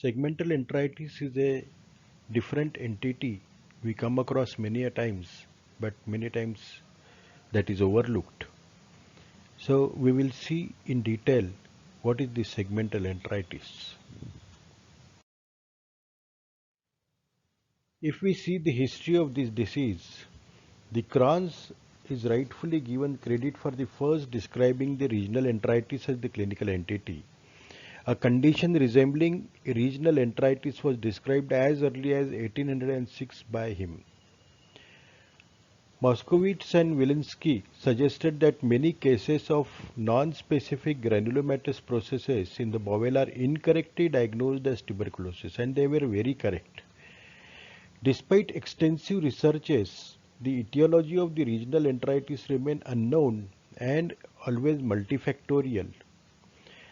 Segmental enteritis is a different entity we come across many a times, but many times that is overlooked. So we will see in detail what is the segmental enteritis. If we see the history of this disease, the Crohn's is rightfully given credit for the first describing the regional enteritis as the clinical entity. A condition resembling regional enteritis was described as early as 1806 by him. Moskowitz and Wilinski suggested that many cases of non-specific granulomatous processes in the bowel are incorrectly diagnosed as tuberculosis, and they were very correct. Despite extensive researches, the etiology of the regional enteritis remain unknown and always multifactorial.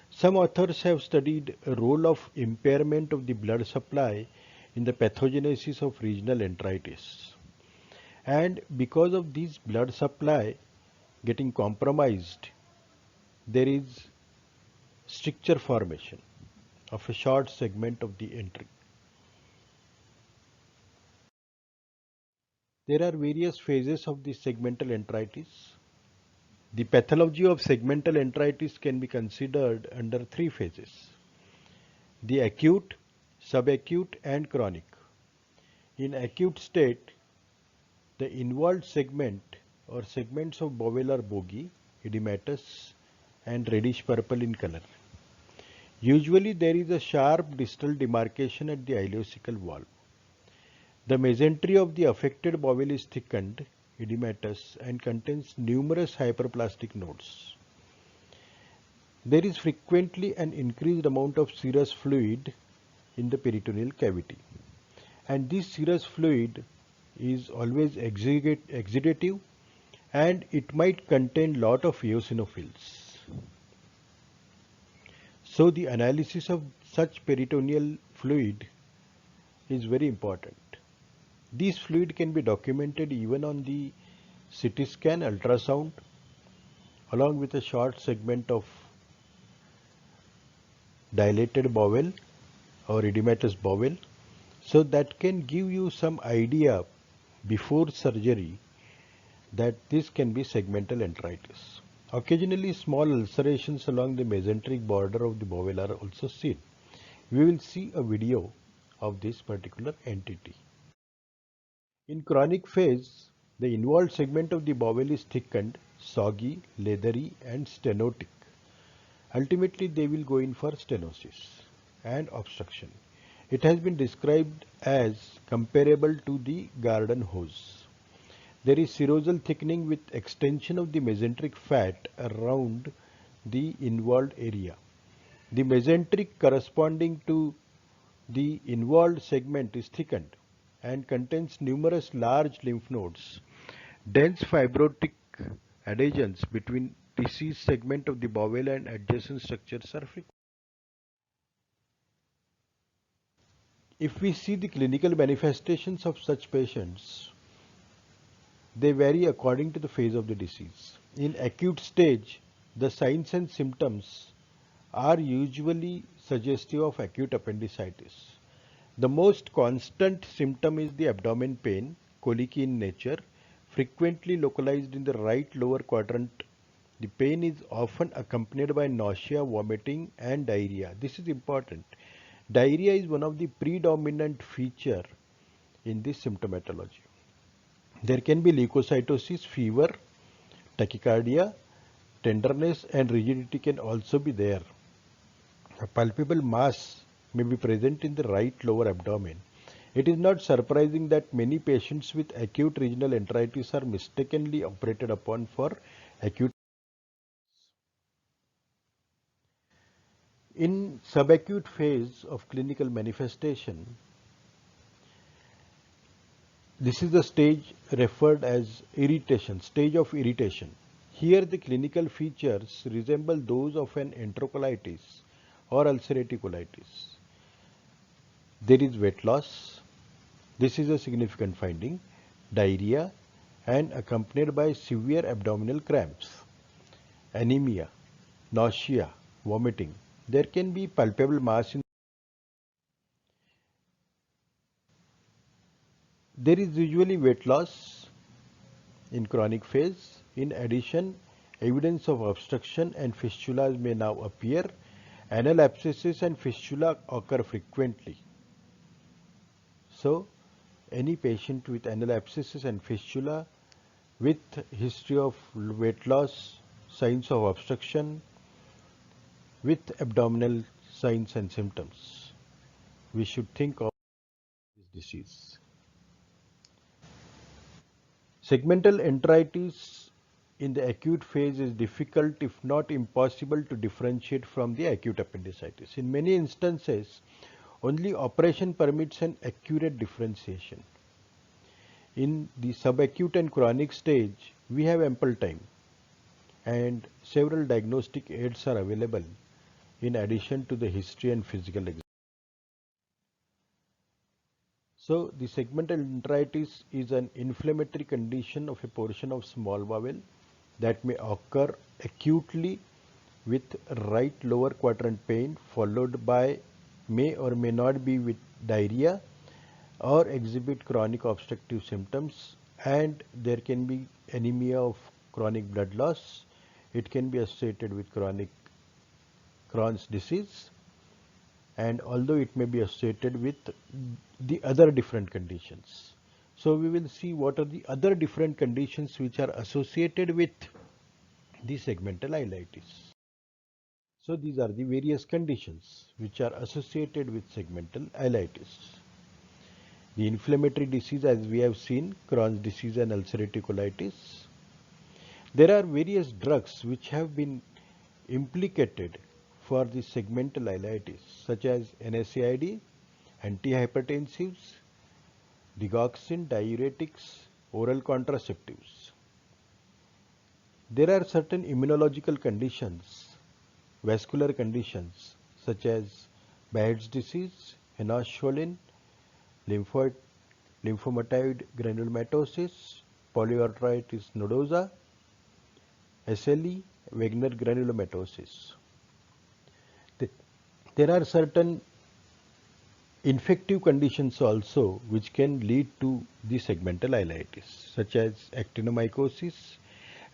Some authors have studied a role of impairment of the blood supply in the pathogenesis of regional enteritis. And because of this blood supply getting compromised, there is stricture formation of a short segment of the entry. There are various phases of the segmental enteritis. The pathology of segmental enteritis can be considered under three phases: the acute, subacute, and chronic. In acute state, the involved segment or segments of bowel are boggy, edematous, and reddish purple in color. Usually there is a sharp distal demarcation at the ileocecal wall. The mesentery of the affected bowel is thickened, edematous, and contains numerous hyperplastic nodes. There is frequently an increased amount of serous fluid in the peritoneal cavity, and this serous fluid is always exudative, and it might contain lot of eosinophils. So the analysis of such peritoneal fluid is very important. This fluid can be documented even on the CT scan, ultrasound, along with a short segment of dilated bowel or edematous bowel. So that can give you some idea before surgery that this can be segmental enteritis. Occasionally small ulcerations along the mesenteric border of the bowel are also seen. We will see a video of this particular entity. In chronic phase, the involved segment of the bowel is thickened, soggy, leathery, and stenotic. Ultimately, they will go in for stenosis and obstruction. It has been described as comparable to the garden hose. There is serosal thickening with extension of the mesenteric fat around the involved area. The mesenteric corresponding to the involved segment is thickened and contains numerous large lymph nodes. Dense fibrotic adhesions between diseased segment of the bowel and adjacent structures are frequent. If we see the clinical manifestations of such patients, they vary according to the phase of the disease. In acute stage, the signs and symptoms are usually suggestive of acute appendicitis. The most constant symptom is the abdomen pain, colicky in nature, frequently localized in the right lower quadrant. The pain is often accompanied by nausea, vomiting, and diarrhea. This is important. Diarrhea is one of the predominant feature in this symptomatology. There can be leukocytosis, fever, tachycardia, tenderness, and rigidity can also be there. A palpable mass may be present in the right lower abdomen. It is not surprising that many patients with acute regional enteritis are mistakenly operated upon for acute. In subacute phase of clinical manifestation, this is the stage referred as irritation, stage of irritation. Here the clinical features resemble those of an enterocolitis or ulcerative colitis. There is weight loss. This is a significant finding. Diarrhea and accompanied by severe abdominal cramps. Anemia, nausea, vomiting. There can be palpable mass in There is usually weight loss in chronic phase. In addition, evidence of obstruction and fistulas may now appear. Anal abscesses and fistula occur frequently. So, any patient with anal abscesses and fistula with history of weight loss, signs of obstruction, with abdominal signs and symptoms, we should think of this disease. Segmental enteritis in the acute phase is difficult, if not impossible, to differentiate from the acute appendicitis. In many instances, only operation permits an accurate differentiation. In the subacute and chronic stage, we have ample time and several diagnostic aids are available in addition to the history and physical exam. So, the segmental enteritis is an inflammatory condition of a portion of small bowel that may occur acutely with right lower quadrant pain, followed by may or may not be with diarrhea, or exhibit chronic obstructive symptoms, and there can be anemia of chronic blood loss. It can be associated with chronic Crohn's disease, and although it may be associated with the other different conditions. So we will see what are the other different conditions which are associated with the segmental ileitis. So these are the various conditions which are associated with segmental ileitis. The inflammatory disease, as we have seen, Crohn's disease and ulcerative colitis. There are various drugs which have been implicated for the segmental ileitis, such as NSAID, antihypertensives, digoxin, diuretics, oral contraceptives. There are certain immunological conditions, vascular conditions, such as Behet's disease, Henoch-Schönlein, lymphomatoid granulomatosis, polyarteritis nodosa, SLE, Wegener granulomatosis. There are certain infective conditions also which can lead to the segmental ileitis, such as actinomycosis,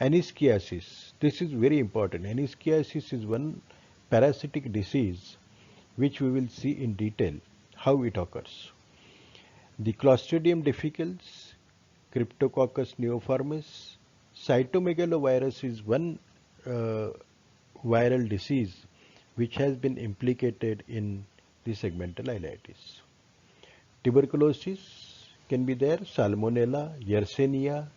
anhischiasis. This is very important. Anhischiasis is one parasitic disease which we will see in detail how it occurs. The Clostridium difficile, Cryptococcus neoformis, cytomegalovirus is one viral disease which has been implicated in the segmental ileitis. Tuberculosis can be there, Salmonella, Yersinia,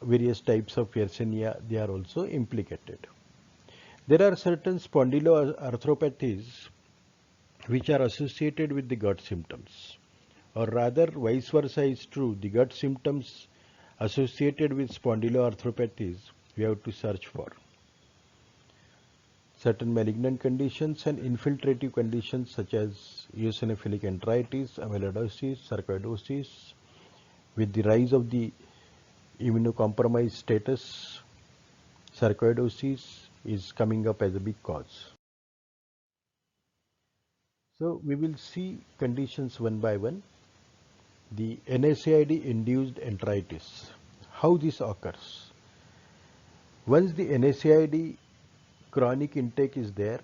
various types of Yersinia, they are also implicated. There are certain spondyloarthropathies which are associated with the gut symptoms, or rather vice versa is true. The gut symptoms associated with spondyloarthropathies we have to search for. Certain malignant conditions and infiltrative conditions such as eosinophilic enteritis, amyloidosis, sarcoidosis. With the rise of the immunocompromised status, sarcoidosis is coming up as a big cause. So we will see conditions one by one. The NSAID induced enteritis, how this occurs. Once the NSAID chronic intake is there,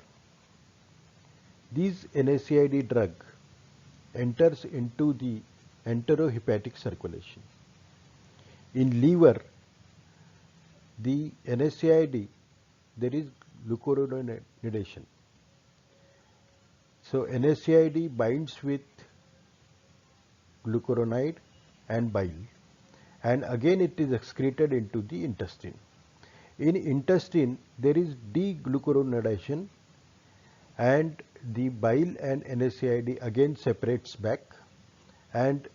this NSAID drug enters into the enterohepatic circulation. In liver, the NSAID, there is glucuronidation. So NSAID binds with glucuronide and bile, and again it is excreted into the intestine. In intestine, there is deglucuronidation, and the bile and NSAID again separates back, and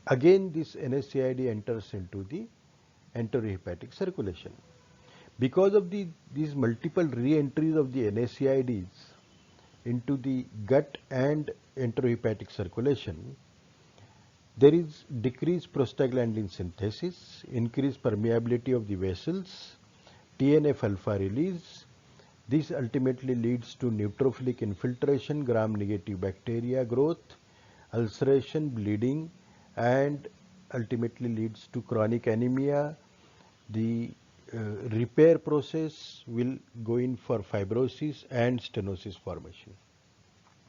again this NSAID enters into the enterohepatic circulation. Because of these multiple re-entries of the NSAIDs into the gut and enterohepatic circulation, there is decreased prostaglandin synthesis, increased permeability of the vessels, TNF-alpha release. This ultimately leads to neutrophilic infiltration, gram-negative bacteria growth, ulceration, bleeding, and ultimately leads to chronic anemia. The repair process will go in for fibrosis and stenosis formation.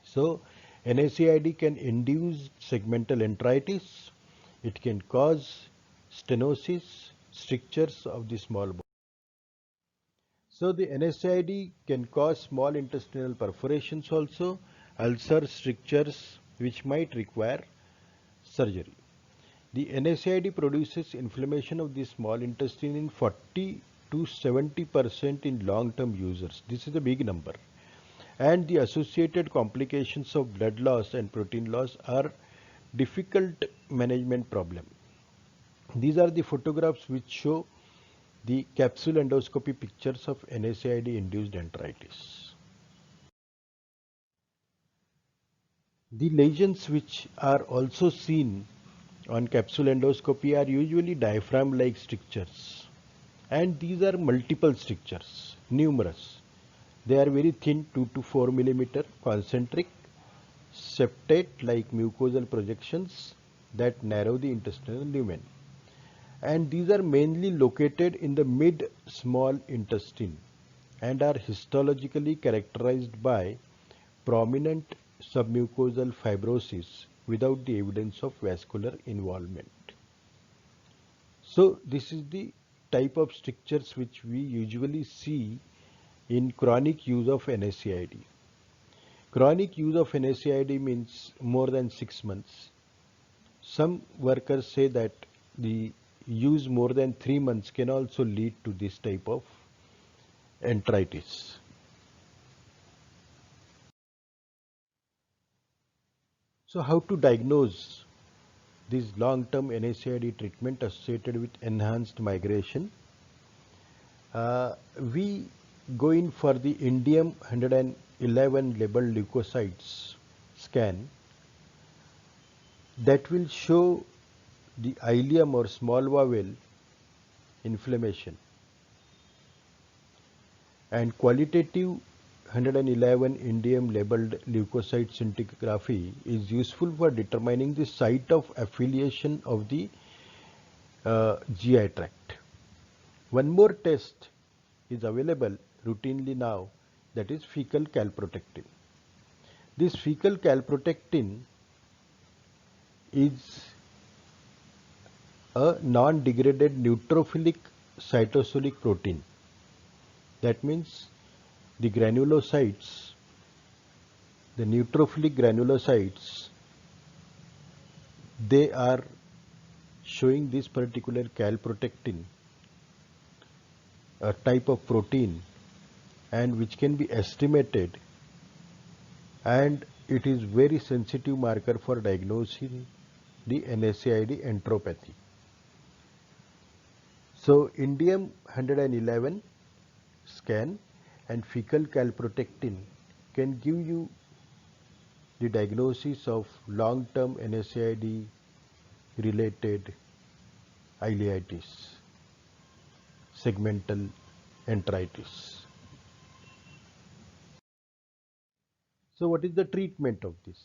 So NSAID can induce segmental enteritis. It can cause stenosis, strictures of the small bowel. So the NSAID can cause small intestinal perforations also, ulcer strictures which might require surgery. The NSAID produces inflammation of the small intestine in 40 to 70% in long-term users. This is a big number. And the associated complications of blood loss and protein loss are difficult management problem. These are the photographs which show the capsule endoscopy pictures of NSAID induced enteritis. The lesions which are also seen on capsule endoscopy are usually diaphragm-like strictures, and these are multiple strictures, numerous. They are very thin, 2 to 4 millimeter, concentric, septate like mucosal projections that narrow the intestinal lumen. And these are mainly located in the mid-small intestine and are histologically characterized by prominent submucosal fibrosis without the evidence of vascular involvement. So this is the type of strictures which we usually see in chronic use of NSAID. Chronic use of NSAID means more than 6 months. Some workers say that the use more than 3 months can also lead to this type of enteritis. So how to diagnose this long-term NSAID treatment associated with enhanced migration? We go in for the indium 111 labeled leukocytes scan that will show the ileum or small bowel inflammation, and qualitative 111 indium labeled leukocyte scintigraphy is useful for determining the site of affiliation of the GI tract. One more test is available routinely now, that is fecal calprotectin. This fecal calprotectin is a non-degraded neutrophilic cytosolic protein. That means the granulocytes, the neutrophilic granulocytes, they are showing this particular calprotectin, a type of protein, and which can be estimated, and it is very sensitive marker for diagnosing the NSAID enteropathy. So indium 111 scan and fecal calprotectin can give you the diagnosis of long-term NSAID related ileitis, segmental enteritis. So what is the treatment of this?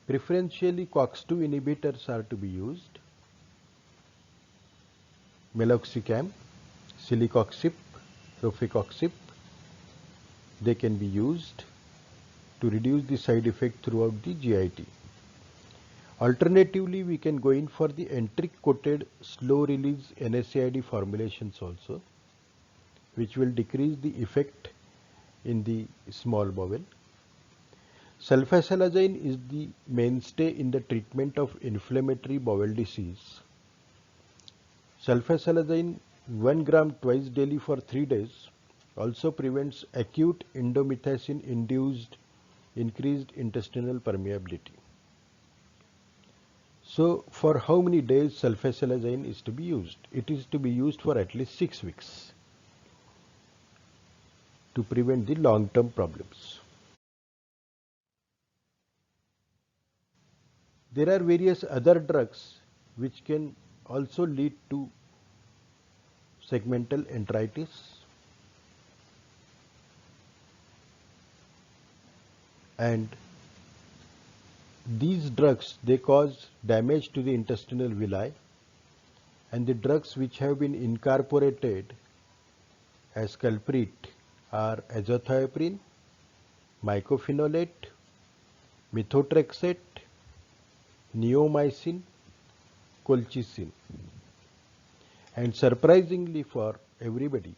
Preferentially COX-2 inhibitors are to be used. Meloxicam, celecoxib, rofecoxib, they can be used to reduce the side effect throughout the GIT. Alternatively, we can go in for the enteric-coated slow-release NSAID formulations also, which will decrease the effect in the small bowel. Sulfasalazine is the mainstay in the treatment of inflammatory bowel disease. Sulfasalazine 1 gram twice daily for 3 days also prevents acute indomethacin induced increased intestinal permeability. So for how many days sulfasalazine is to be used? It is to be used for at least 6 weeks to prevent the long-term problems. There are various other drugs which can also lead to segmental enteritis, and these drugs, they cause damage to the intestinal villi, and the drugs which have been incorporated as culprit are azathioprine, mycophenolate, methotrexate, neomycin, colchicine. And surprisingly for everybody,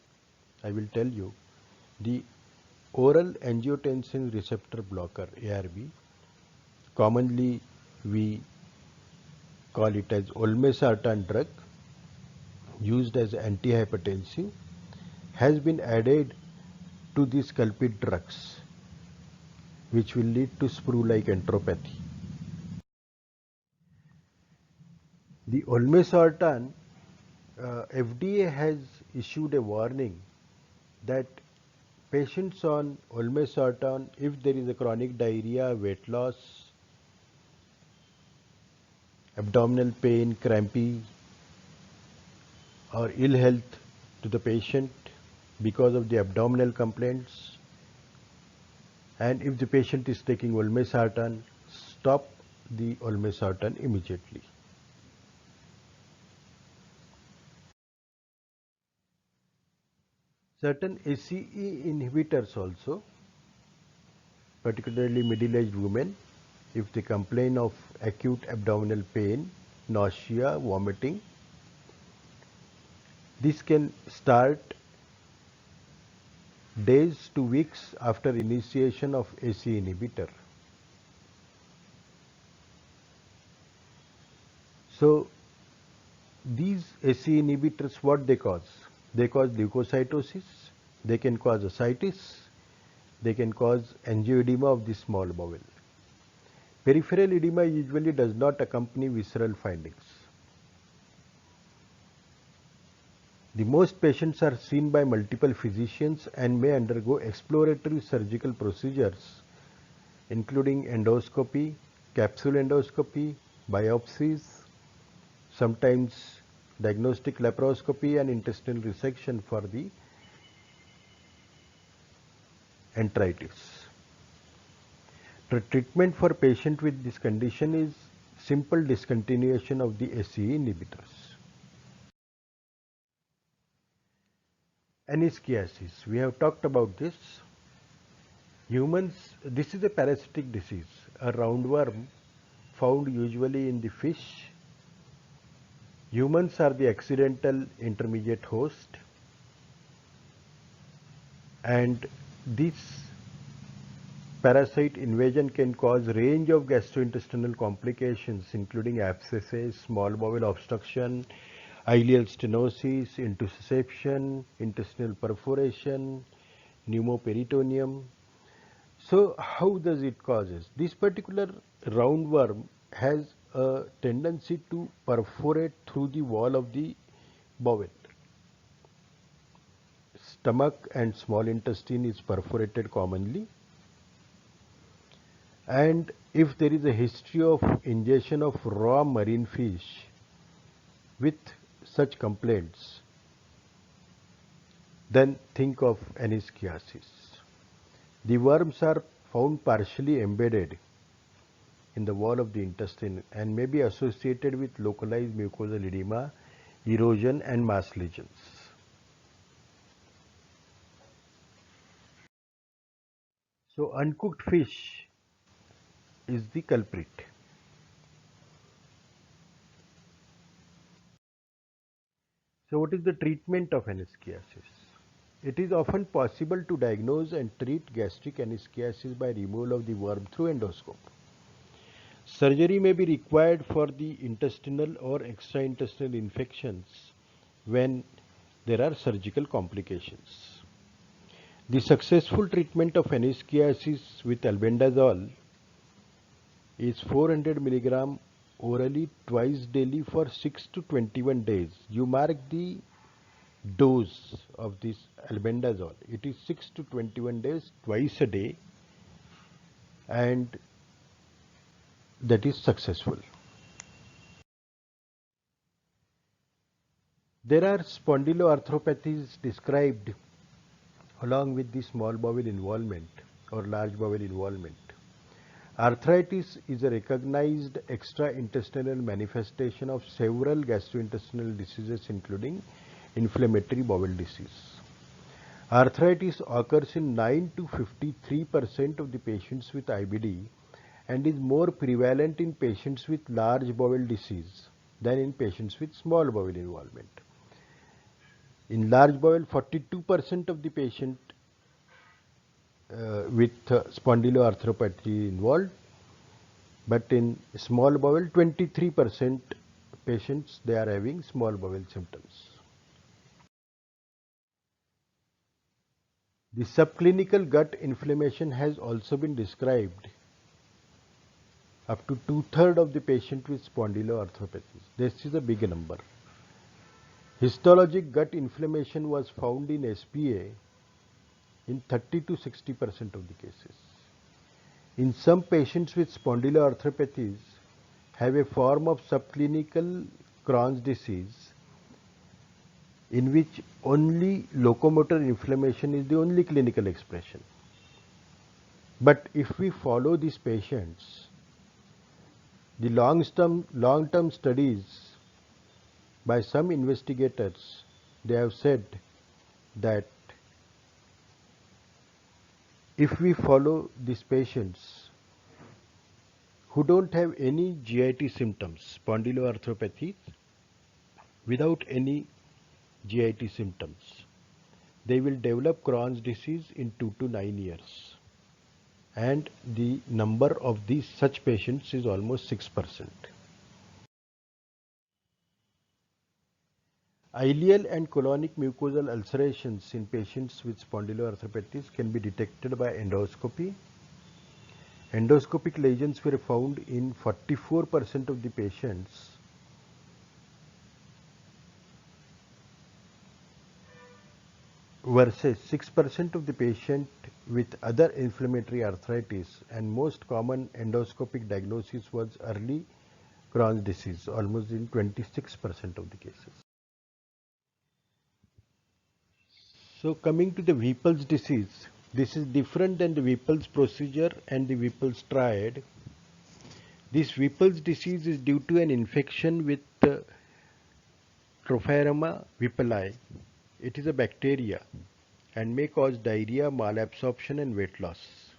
I will tell you, the oral angiotensin receptor blocker ARB, commonly we call it as olmesartan drug, used as antihypertensive, has been added to these culprit drugs, which will lead to sprue-like enteropathy. The olmesartan, FDA has issued a warning that patients on olmesartan, if there is a chronic diarrhea, weight loss, abdominal pain, crampy, or ill health to the patient because of the abdominal complaints, and if the patient is taking olmesartan, stop the olmesartan immediately. Certain ACE inhibitors also, particularly middle-aged women, if they complain of acute abdominal pain, nausea, vomiting, this can start days to weeks after initiation of ACE inhibitor. So these ACE inhibitors, what they cause? They cause leukocytosis, they can cause ascites, they can cause angioedema of the small bowel. Peripheral edema usually does not accompany visceral findings. The most patients are seen by multiple physicians and may undergo exploratory surgical procedures, including endoscopy, capsule endoscopy, biopsies, sometimes diagnostic laparoscopy and intestinal resection for the enteritis. The treatment for patient with this condition is simple discontinuation of the ACE inhibitors. Anischiasis, we have talked about this. Humans, this is a parasitic disease, a roundworm found usually in the fish. Humans are the accidental intermediate host, and this parasite invasion can cause range of gastrointestinal complications including abscesses, small bowel obstruction, ileal stenosis, intussusception, intestinal perforation, pneumoperitoneum. So how does it causes? This particular roundworm has a tendency to perforate through the wall of the bowel. Stomach and small intestine is perforated commonly, and if there is a history of ingestion of raw marine fish with such complaints, then think of anischiasis. The worms are found partially embedded in the wall of the intestine and may be associated with localized mucosal edema, erosion and mass lesions. So uncooked fish is the culprit. So what is the treatment of anischiasis? It is often possible to diagnose and treat gastric anischiasis by removal of the worm through endoscope. Surgery may be required for the intestinal or extraintestinal infections when there are surgical complications. The successful treatment of anischiasis with albendazole is 400 milligram orally twice daily for 6 to 21 days. You mark the dose of this albendazole. It is 6 to 21 days twice a day, and that is successful. There are spondyloarthropathies described along with the small bowel involvement or large bowel involvement. Arthritis is a recognized extraintestinal manifestation of several gastrointestinal diseases including inflammatory bowel disease. Arthritis occurs in 9 to 53% of the patients with IBD and is more prevalent in patients with large bowel disease than in patients with small bowel involvement. In large bowel, 42% of the patient with spondyloarthropathy involved, but in small bowel, 23% patients they are having small bowel symptoms. The subclinical gut inflammation has also been described up to two-thirds of the patient with spondyloarthropathies. This is a big number. Histologic gut inflammation was found in SPA in 30 to 60% of the cases. In some patients with spondyloarthropathies have a form of subclinical Crohn's disease in which only locomotor inflammation is the only clinical expression. But if we follow these patients, the long-term studies by some investigators, they have said that if we follow these patients who don't have any GIT symptoms, spondyloarthropathy, without any GIT symptoms, they will develop Crohn's disease in 2 to 9 years. And the number of these such patients is almost 6%. Ileal and colonic mucosal ulcerations in patients with spondyloarthropathies can be detected by endoscopy. Endoscopic lesions were found in 44% of the patients versus 6% of the patient with other inflammatory arthritis, and most common endoscopic diagnosis was early Crohn's disease, almost in 26% of the cases. So coming to the Whipple's disease, this is different than the Whipple's procedure and the Whipple's triad. This Whipple's disease is due to an infection with Tropharema whippleyi. It is a bacteria and may cause diarrhea, malabsorption and weight loss.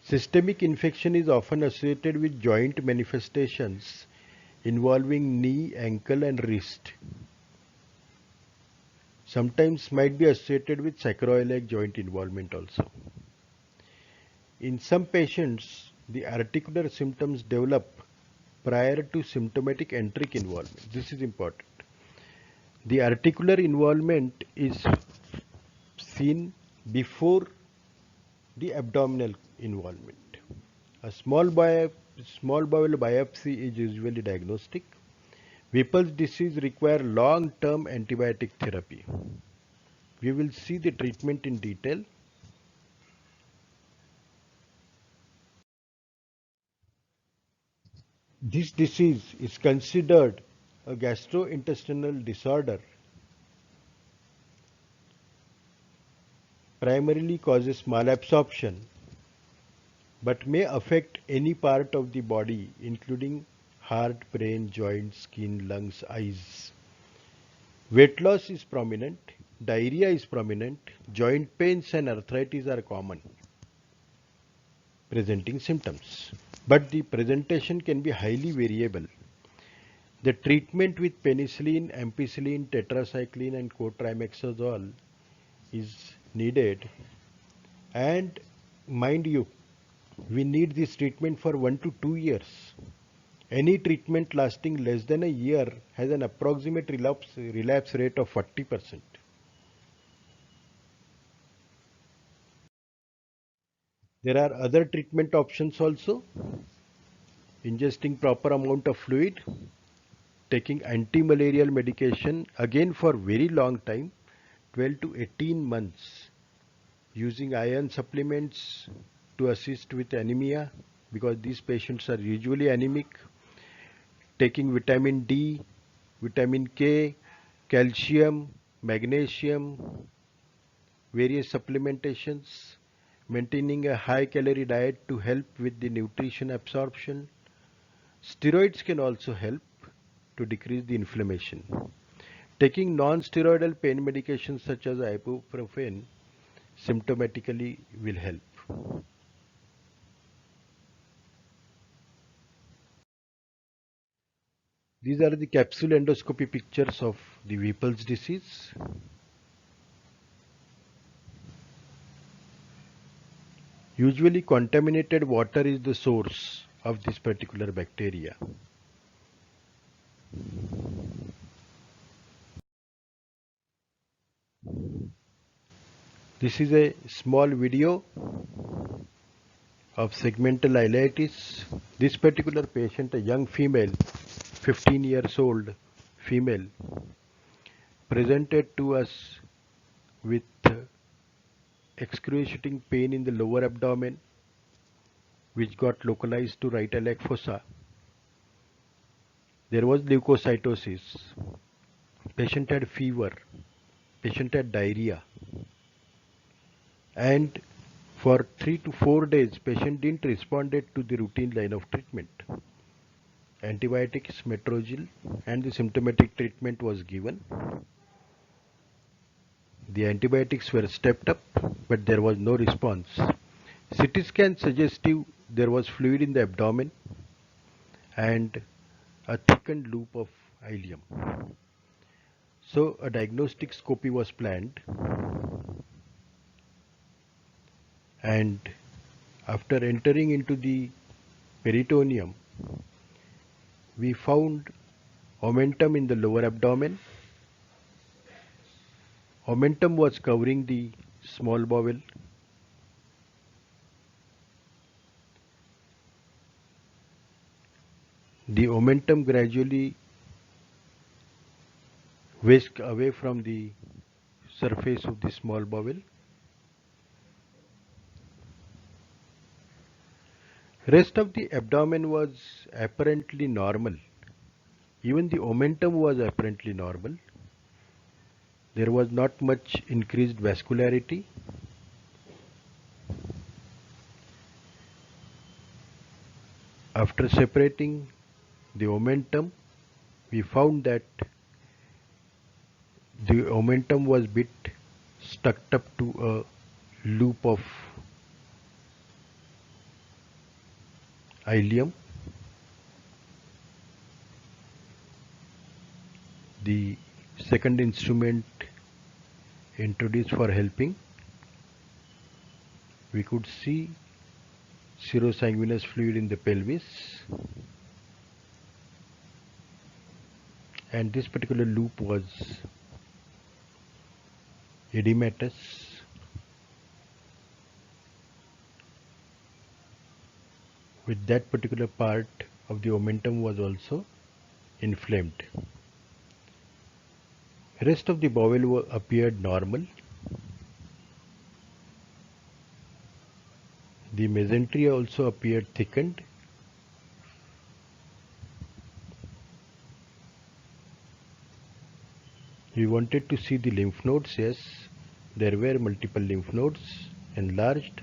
Systemic infection is often associated with joint manifestations involving knee, ankle and wrist. Sometimes might be associated with sacroiliac joint involvement also. In some patients, the articular symptoms develop prior to symptomatic enteric involvement. This is important. The articular involvement is seen before the abdominal involvement. A small bowel biopsy is usually diagnostic. Whipple's disease requires long-term antibiotic therapy. We will see the treatment in detail. This disease is considered a gastrointestinal disorder. Primarily causes malabsorption, but may affect any part of the body, including heart, brain, joints, skin, lungs, eyes. Weight loss is prominent, diarrhea is prominent, joint pains and arthritis are common presenting symptoms. But the presentation can be highly variable. The treatment with penicillin, ampicillin, tetracycline and cotrimazole is needed, and mind you, we need this treatment for 1 to 2 years. Any treatment lasting less than a year has an approximate relapse rate of 40%. There are other treatment options also. Ingesting proper amount of fluid, taking anti-malarial medication again for very long time, 12 to 18 months, using iron supplements to assist with anemia because these patients are usually anemic, taking vitamin D, vitamin K, calcium, magnesium, various supplementations, maintaining a high calorie diet to help with the nutrition absorption. Steroids can also help to decrease the inflammation. Taking non-steroidal pain medications such as ibuprofen symptomatically will help. These are the capsule endoscopy pictures of the Whipple's disease. Usually contaminated water is the source of this particular bacteria. This is a small video of segmental ileitis. This particular patient, a young female, 15 years old female, presented to us with excruciating pain in the lower abdomen, which got localized to right iliac fossa. There was leukocytosis. Patient had fever. Patient had diarrhea. And for 3 to 4 days, patient didn't respond to the routine line of treatment. Antibiotics, metrogyl, and the symptomatic treatment was given. The antibiotics were stepped up, but there was no response. CT scan suggestive there was fluid in the abdomen and a thickened loop of ileum. So a diagnostic scopy was planned, and after entering into the peritoneum, we found omentum in the lower abdomen. Omentum was covering the small bowel. The omentum gradually whisked away from the surface of the small bowel. Rest of the abdomen was apparently normal. Even the omentum was apparently normal. There was not much increased vascularity. After separating the omentum, we found that the omentum was bit stuck up to a loop of ileum. The second instrument introduced for helping, we could see serosanguinous fluid in the pelvis, and this particular loop was edematous. With that particular part of the omentum was also inflamed. Rest of the bowel appeared normal. The mesentery also appeared thickened. We wanted to see the lymph nodes. Yes, there were multiple lymph nodes enlarged,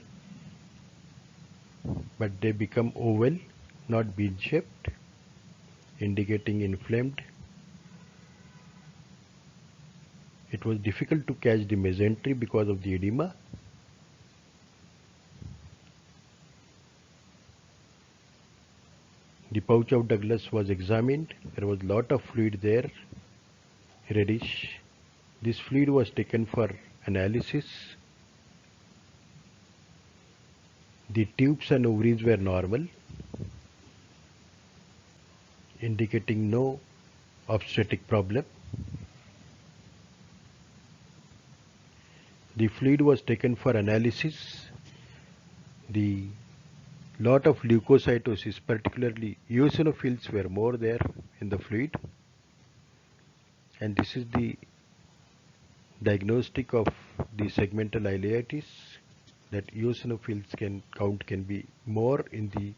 but they become oval, not bean shaped, indicating inflamed. It was difficult to catch the mesentery because of the edema. The pouch of Douglas was examined. There was a lot of fluid there, reddish. This fluid was taken for analysis. The tubes and ovaries were normal, indicating no obstetric problem. The fluid was taken for analysis. The lot of leukocytosis, particularly eosinophils, were more there in the fluid. And this is the diagnostic of the segmental ileitis, that eosinophils count can be more in the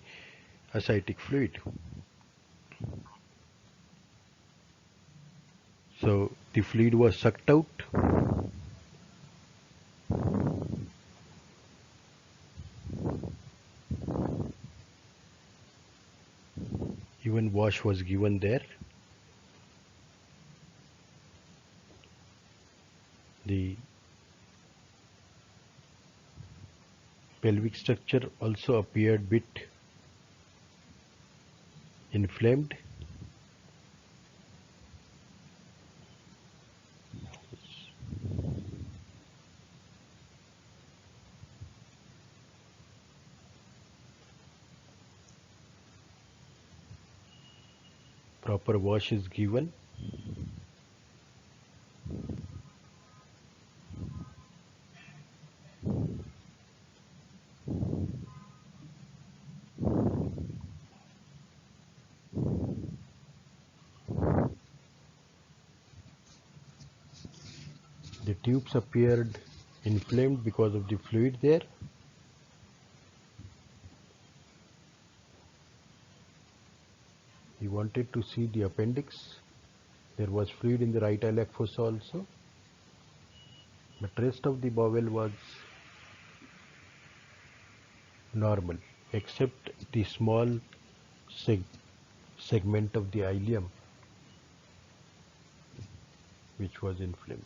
ascitic fluid. So the fluid was sucked out. Even wash was given there. The pelvic structure also appeared bit inflamed. Proper wash is given. The tubes appeared inflamed because of the fluid there. He wanted to see the appendix. There was fluid in the right iliac fossa also, but rest of the bowel was normal except the small segment of the ileum which was inflamed.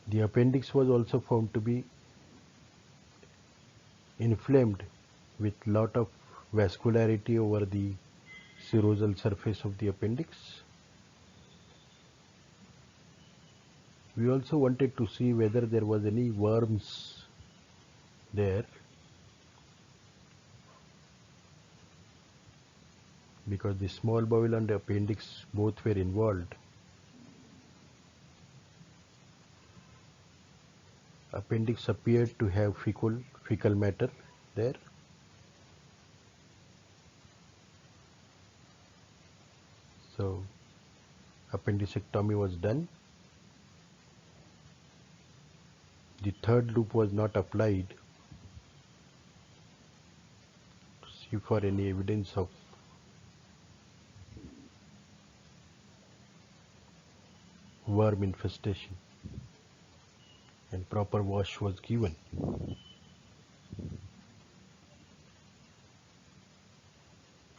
The appendix was also found to be inflamed with lot of vascularity over the serosal surface of the appendix. We also wanted to see whether there was any worms there, because the small bowel and the appendix both were involved. Appendix appeared to have fecal matter there. So appendicectomy was done. The third loop was not applied to see for any evidence of worm infestation, and proper wash was given.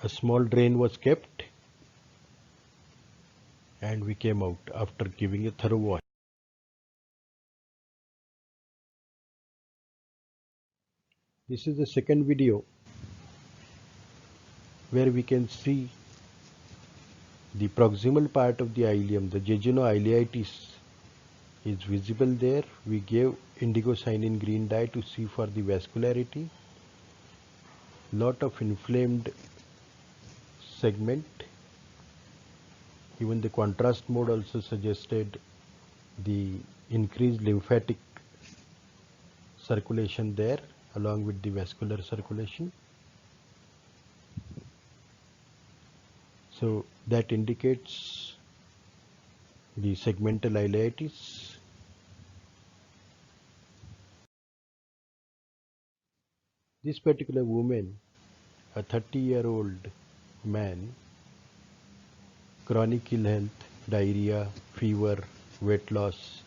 A small drain was kept and we came out after giving a thorough wash. This is the second video where we can see the proximal part of the ileum, the jejuno-ileitis is visible there. We gave indigo cyanin green dye to see for the vascularity. Lot of inflamed segment. Even the contrast mode also suggested the increased lymphatic circulation there along with the vascular circulation. So that indicates the segmental ileitis. This particular woman, a 30-year-old man, chronic ill health, diarrhea, fever, weight loss,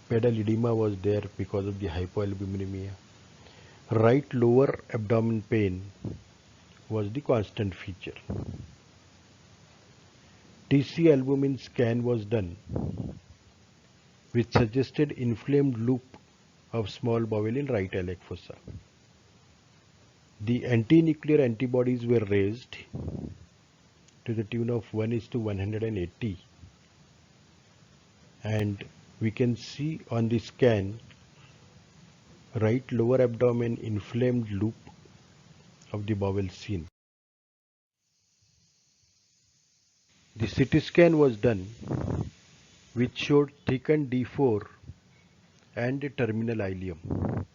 pedal edema was there because of the hypoalbuminemia. Right lower abdomen pain was the constant feature. TC albumin scan was done, which suggested inflamed loop of small bowel in right iliac fossa. The anti-nuclear antibodies were raised to the tune of 1:180, and we can see on the scan right lower abdomen inflamed loop of the bowel seen. The CT scan was done, which showed thickened D4 and a terminal ileum.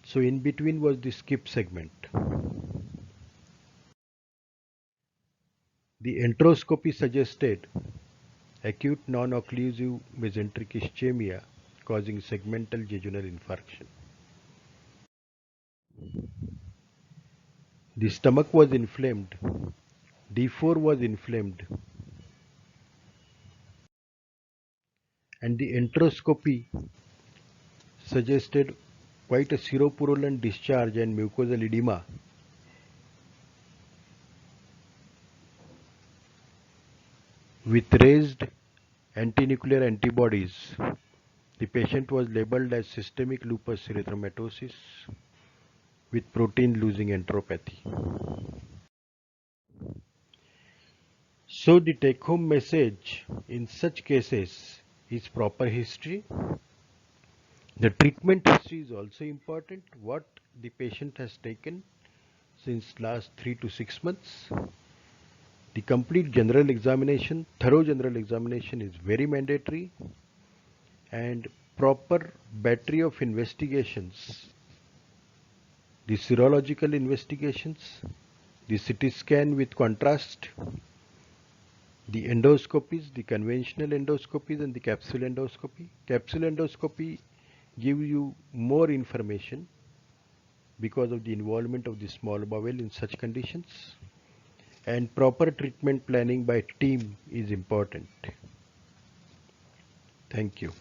So in between was the skip segment. The enteroscopy suggested acute non-occlusive mesenteric ischemia causing segmental jejunal infarction. The stomach was inflamed. D4 was inflamed. And the enteroscopy suggested quite a seropurulent discharge and mucosal edema. With raised antinuclear antibodies, the patient was labeled as systemic lupus erythematosus with protein losing enteropathy. So the take home message in such cases is proper history. The treatment history is also important. What the patient has taken since last 3 to 6 months. The complete general examination, thorough general examination is very mandatory, and proper battery of investigations, the serological investigations, the CT scan with contrast, the endoscopies, the conventional endoscopies and the capsule endoscopy. Capsule endoscopy gives you more information because of the involvement of the small bowel in such conditions, and proper treatment planning by team is important. Thank you.